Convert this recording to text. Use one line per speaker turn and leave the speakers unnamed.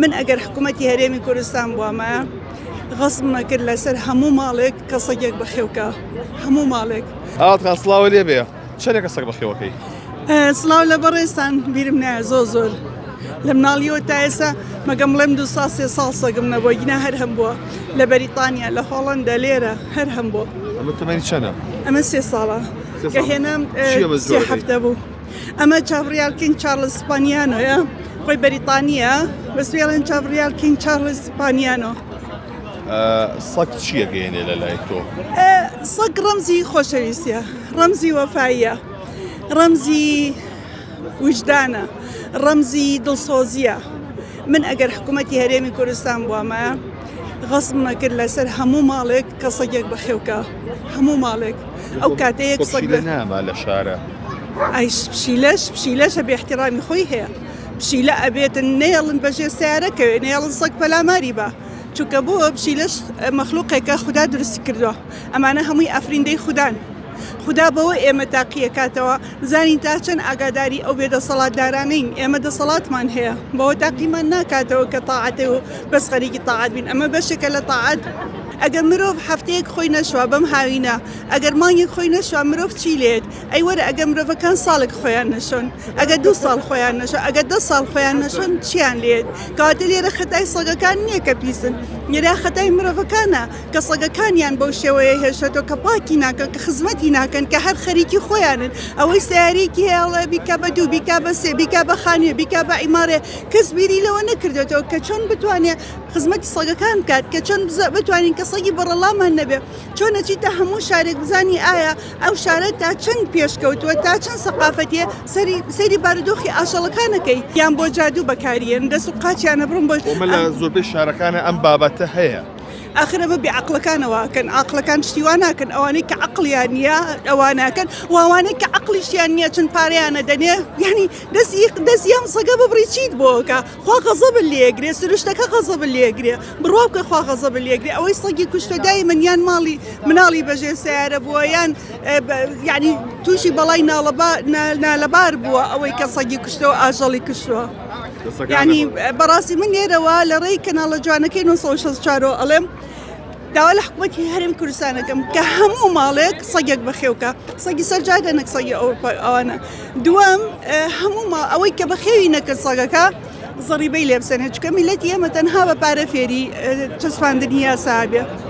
من ئەگەر حکوومەتی هەرێمی کوردستان بووامە غەسب نەکرد لەسەر هەموو ماڵێک کە سەگێک بەخێوکە هەموو ماڵێک.
ئاواتان سڵاوە لێ بێ چەندێکە سەگ بەخێوەکەی؟
سڵاو لە بەڕێستان بیرم نایە زۆر لە مناڵیەوە تا ئێستا مەگەم بڵێم 2 ساڵ 3 ساڵ سەگم نەبووە گینا هەر هەم بووە لە بەریتانیا لە هۆڵەندا لێرە هەر هەم بووە.
ئەمە تەمەنی چەندە؟
ئەمە 3 ساڵە کە هێنام 3 هەفتە بوو. ئەمە چاڤریال کینگ چارلز سپانیانۆیە خۆی بەریتانیە بەسوێڵێن چاڤریال کینگ چارلز سپانیانۆ.
سەگ چییە گەیەنێ لە لای تۆ؟
سەگ ڕەمزی خۆشەویستیە، ڕەمزی وەفاییە، ڕەمزی وجدانە، ڕەمزی دڵسۆزیە. من ئەگەر حکوومەتی هەرێمی کوردستان بووامە غەسب نەکرد لەسەر هەموو ماڵێک کە سەگێک بەخێوکە هەموو ماڵێک ئەو کاتەیەک سەگ
نامە لە شارە
پشیلەشە بێ احتیرامی خۆی هەیە پشیلە ئەبێتن نێڵن بەژێ سیارەکەوێ نێڵن سەگ پەلاماری بە چونکە بۆ پشیلەش مەخلوقێکە خوددا درستی کردووە ئەمانە هەمووی ئەفریندەی خوددان خوددا بەوە ئێمە تاقیەکاتەوە بزانین تا چەند ئاگاداری ئەو بێدەسەڵاتدارانین ئێمە دەسەڵاتمان هەیە بەوە تاقیمان ناکاتەوە کە تاعاتێ و بەس خەریکی تاعات بین ئەمە بەشێکە لە تاعات. ئەگەر مرۆڤ هەفتەیەک خۆی نەشوە بەم هاوینە ئەگەر مانگێک خۆی نەشوە مرۆڤ چی لێت ئەی وەرە ئەگەر مرۆڤەکان ساڵێک خۆیان نەشۆن ئەگەر 2 ساڵ خۆیان نەشۆ ئەگەر 10 ساڵ خۆیان نەشۆن چیان لێت کەواتە لێرە خەتای سەگەکان نییە کە پیسن لێرە خەتای مرۆڤەکانە کە سەگەکانیان بەو شێوەیە هێشتەوە کە پاکی ناکەن کە خزمەتی ناکەن کە هەر خەریکی خۆیانن ئەوەی سیارێکی هێڵە بیکا بە 2 بیکا بە 3 بیکا بە خانوێ بیکا بە عیمارێ کەس بیری لەوە نەکردێتەوە کە چۆن بتوانێت خزمەتی سەگەکان بکات کە چۆن بتوانین کە سەگی بەڕەڵامان نەبێ چۆنە چیتە هەموو شارێک بزانی ئایا ئەو شارە تا چەند پێشکەوتووە تا چەند سەقافەتیە سەیری بارودۆخی ئاشەڵەکانەکەی یان بۆ جادوو بەکاریێن دەست و قاچیانە بڕم بۆ
لە زۆربەی شارەکانە ئەم بابەتە هەیە.
ئاخرەمە بێعقلەکانەوەکەن عقلەکان شتیوان ناکەن ئەوانەی کە عقلیان نییە ئەوانەکەن وانەی کە عقلیشیان نییە چەند پارەیانە دەنێ ینی دەستیان سەگە ببڕی چیت بۆکە خوا غەزەب لێگرێ سروشتەکە غەزەب لێگرێ بڕوا بکە خوا غەزەب لێگرێ ئەوەی سەگی کوشتەدای من یان ماڵی مناڵی بەژێ سیارە بووە یان ینی تووشی بەڵای نالەبار بووە ئەوەی کە سەگی کوشتەوە ئاژەڵی کوشتووە. ینی بەڕاستی من لێرەوە لە ڕێی کەناڵە جوانەکەی 1964 ئەڵێم داوا لە حکوومەتی هەرێمی کوردستانەکەم کە هەموو ماڵێک سەگێک بەخێوکە سەگی سەرجادە نەک سەگی ئەوانە. دووەم هەموو ئەوەی کە بەخێوی نەکرد سەگەکە زەریبەی لێ بسەنێت چکە میلەتی ئێمە تەنها بە پارە فێری چەسپاندنی یاسا بێ.